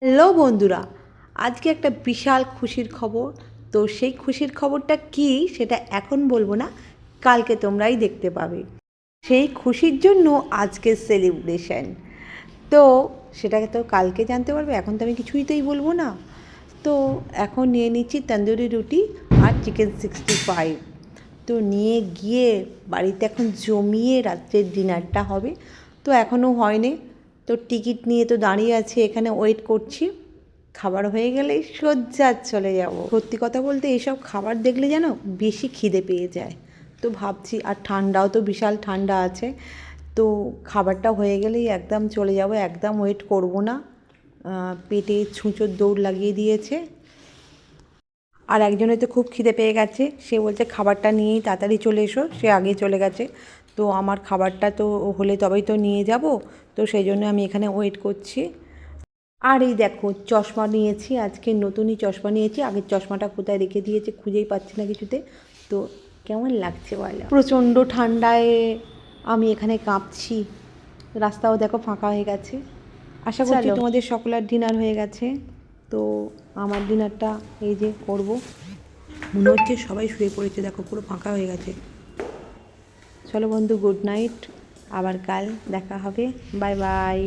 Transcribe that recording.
Hello বন্ধুরা, আজকে একটা বিশাল খুশির খবর। তো সেই খুশির খবরটা কি সেটা এখন বলবো না, কালকে তোমরাই দেখতে পাবে। সেই খুশির জন্য আজকে সেলিব্রেশন। তো সেটাকে তো কালকে জানতে পারবে, এখন তো আমি কিছুইতেই বলবো না। তো এখন নিয়ে নিচ্ছি তন্দুরি রুটি আর চিকেন 65। তো নিয়ে গিয়ে বাড়িতে এখন জমিয়ে রাত্রের ডিনারটা হবে। তো এখনও হয়নি, তো টিকিট নিয়ে তো দাঁড়িয়ে আছি, এখানে ওয়েট করছি। খাবার হয়ে গেলেই সোজা চলে যাব। সত্যি কথা বলতে এইসব খাবার দেখলে যেন বেশি খিদে পেয়ে যায়। তো ভাবছি, আর ঠান্ডাও তো বিশাল ঠান্ডা আছে, তো খাবারটা হয়ে গেলেই একদম চলে যাব, একদম ওয়েট করব না। পেটে ছুঁচোর দৌড় লাগিয়ে দিয়েছে। আর একজনের তো খুব খিদে পেয়ে গেছে, সে বলছে খাবারটা নিয়েই তাড়াতাড়ি চলে এসো, সে আগে চলে গেছে। তো আমার খাবারটা তো হলে তবেই তো নিয়ে যাব, তো সেই জন্য আমি এখানে ওয়েট করছি। আর এই দেখো, চশমা নিয়েছি, আজকে নতুনই চশমা নিয়েছি। আগের চশমাটা কোথায় রেখে দিয়েছে খুঁজেই পাচ্ছি না কিছুতে। তো কেমন লাগছে বলো? প্রচণ্ড ঠান্ডায় আমি এখানে কাঁপছি। রাস্তাও দেখো ফাঁকা হয়ে গেছে। আশা করছি তোমাদের সকলের ডিনার হয়ে গেছে। তো আমার ডিনারটা এই যে করব। মনে হচ্ছে সবাই শুয়ে পড়েছে, দেখো পুরো ফাঁকা হয়ে গেছে। চলো বন্ধু, গুড নাইট, আবার কাল দেখা হবে, বাই বাই।